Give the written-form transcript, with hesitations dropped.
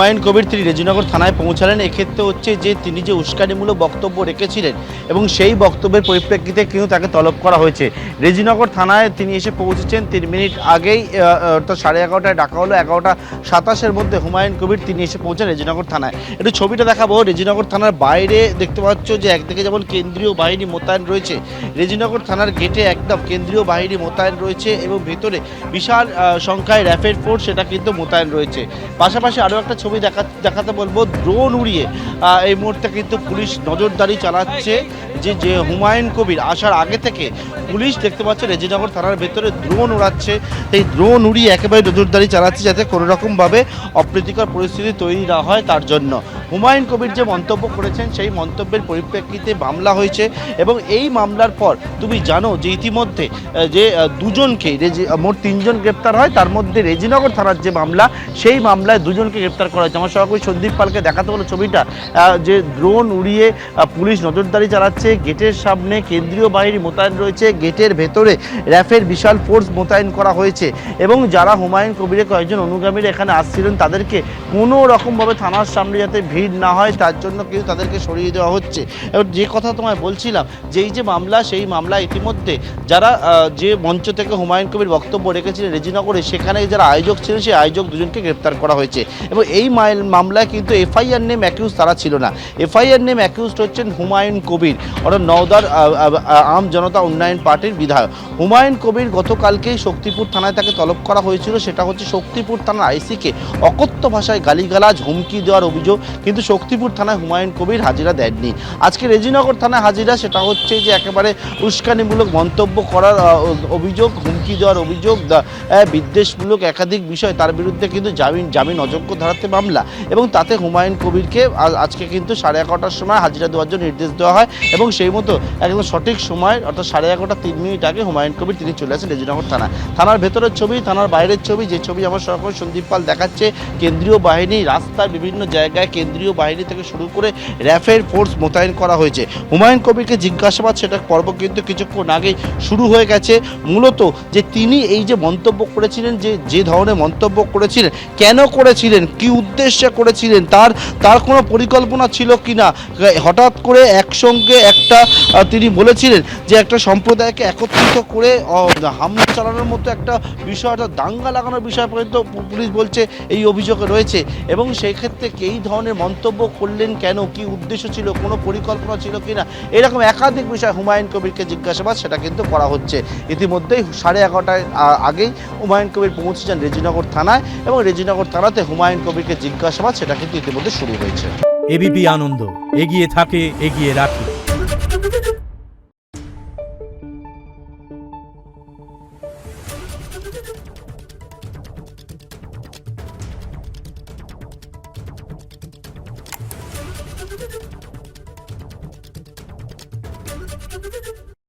হুমায়ুন কবির তিনি রেজিনগর থানায় পৌঁছালেন। এক্ষেত্রে হচ্ছে যে তিনি যে উস্কানিমূলক বক্তব্য রেখেছিলেন এবং সেই বক্তব্যের পরিপ্রেক্ষিতে কিন্তু তাকে তলব করা হয়েছে। রেজিনগর থানায় তিনি এসে পৌঁছেছেন 3 মিনিট আগেই, অর্থাৎ 11:30টায় ডাকা হলো, 11:27-এর মধ্যে হুমায়ুন কবির তিনি এসে পৌঁছান রেজিনগর থানায়। একটু ছবিটা দেখাবো। রেজিনগর থানার বাইরে দেখতে পাচ্ছ যে একদিকে যেমন কেন্দ্রীয় বাহিনী মোতায়েন রয়েছে, রেজিনগর থানার গেটে একদম কেন্দ্রীয় বাহিনী মোতায়েন রয়েছে এবং ভেতরে বিশাল সংখ্যায় র্যাপিড ফোর্স সেটা কিন্তু মোতায়েন রয়েছে। পাশাপাশি আরও একটা ছবি দেখাতে বলবো, ড্রোন উড়িয়ে এই মুহূর্তে কিন্তু পুলিশ নজরদারি চালাচ্ছে। যে হুমায়ুন কবির আসার আগে থেকে পুলিশ দেখতে পাচ্ছে রেজিনগর থানার ভেতরে ড্রোন উড়াচ্ছে। এই ড্রোন উড়িয়ে একেবারে নজরদারি চালাচ্ছে যাতে কোনো রকমভাবে অপ্রীতিকর পরিস্থিতি তৈরি না হয় তার জন্য। হুমায়ুন কবির যে মন্তব্য করেছেন সেই মন্তব্যের পরিপ্রেক্ষিতে মামলা হয়েছে এবং এই মামলার পর তুমি জানো যে ইতিমধ্যে যে দুজনকে মোট 3জন গ্রেপ্তার হয়, তার মধ্যে রেজিনগর থানার যে মামলা সেই মামলায় 2জনকে গ্রেপ্তার করা হয়েছে। আমার সহকর্মী সন্দীপ পালকে দেখাতে হলো ছবিটা, যে ড্রোন উড়িয়ে পুলিশ নজরদারি চালাচ্ছে, গেটের সামনে কেন্দ্রীয় বাহিনী মোতায়েন রয়েছে, গেটের ভেতরে র্যাফের বিশাল ফোর্স মোতায়েন করা হয়েছে এবং যারা হুমায়ুন কবিরের কয়েকজন অনুগামীরা এখানে আসছিলেন তাদেরকে কোনো রকমভাবে থানার সামনে যাতে ভিড় না হয় তার জন্য কিন্তু তাদেরকে সরিয়ে দেওয়া হচ্ছে। এবং যে কথা তোমায় বলছিলাম যে এই যে মামলা, সেই মামলা ইতিমধ্যে যারা যে মঞ্চ থেকে হুমায়ুন কবির বক্তব্য রেখেছিলেন রেজিনগরে, সেখানে যারা আয়োজক ছিলেন সেই আয়োজক 2জনকে গ্রেপ্তার করা হয়েছে এবং এই মামলায় কিন্তু এফআইআর নেম অ্যাকিউজ তারা ছিল না। এফআইআর নেম অ্যাকিউজড হচ্ছেন হুমায়ুন কবির, অর্থাৎ নওদার আম জনতা উন্নয়ন পার্টির বিধায়ক। হুমায়ুন কবির গতকালকেই শক্তিপুর থানায় তাকে তলব করা হয়েছিল। সেটা হচ্ছে শক্তিপুর থানার আইসিকে অকথ্য ভাষায় গালিগালাজ হুমকি দেওয়ার অভিযোগ, কিন্তু শক্তিপুর থানায় হুমায়ুন কবির হাজিরা দেননি। আজকে রেজিনগর থানায় হাজিরা, সেটা হচ্ছে যে একেবারে উস্কানিমূলক মন্তব্য করার অভিযোগ, হুমকি দেওয়ার অভিযোগ, বিদ্বেষমূলক একাধিক বিষয়, তার বিরুদ্ধে কিন্তু জামিন অযোগ্য ধারাতে মামলা এবং তাতে হুমায়ুন কবিরকে আজকে কিন্তু 11:30টার সময় হাজিরা দেওয়ার জন্য নির্দেশ দেওয়া হয় এবং সেই মতো একদম সঠিক সময় অর্থাৎ 11:30 আগে হুমায়ুন কবির তিনি চলে আসেন রেজিনগর থানার ভেতরের ছবি, থানার বাইরের ছবি, যে ছবি আমার সহকর্মী সন্দীপ পাল দেখাচ্ছে। কেন্দ্রীয় বাহিনী রাস্তার বিভিন্ন জায়গায় কেন্দ্রীয় বাহিনী থেকে শুরু করে র্যাফের ফোর্স মোতায়েন করা হয়েছে। হুমায়ুন কবিরকে জিজ্ঞাসাবাদ সেটা পর্ব কিন্তু কিছুক্ষণ আগেই শুরু হয়ে গেছে। মূলত যে তিনি এই যে মন্তব্য করেছিলেন, যে ধরনের মন্তব্য করেছিলেন, কেন করেছিলেন, কি উদ্দেশ্যে করেছিলেন, তার কোনো পরিকল্পনা ছিল কি না, হঠাৎ করে একসঙ্গে একটা তিনি বলেছিলেন যে একটা সম্প্রদায়কে একত্রিত করে হামলা চালানোর মতো একটা বিষয়, অর্থাৎ দাঙ্গা লাগানোর বিষয় পর্যন্ত পুলিশ বলছে এই অভিযোগে রয়েছে এবং সেই ক্ষেত্রে এই ধরনের মন্তব্য করলেন কেন, কি উদ্দেশ্য ছিল, কোনো পরিকল্পনা ছিল কিনা, এরকম একাধিক বিষয় হুমায়ুন কবিরকে জিজ্ঞাসাবাদ সেটা কিন্তু করা হচ্ছে। ইতিমধ্যেই 11:30টার আগেই হুমায়ুন কবির পৌঁছে যান রেজিনগর থানায় এবং রেজিনগর থানাতে হুমায়ুন কবিরকে জিজ্ঞাসাবাদ সেটা কিন্তু ইতিমধ্যে শুরু হয়েছে। এবিপি আনন্দ, এগিয়ে থাকে, এগিয়ে রাখে।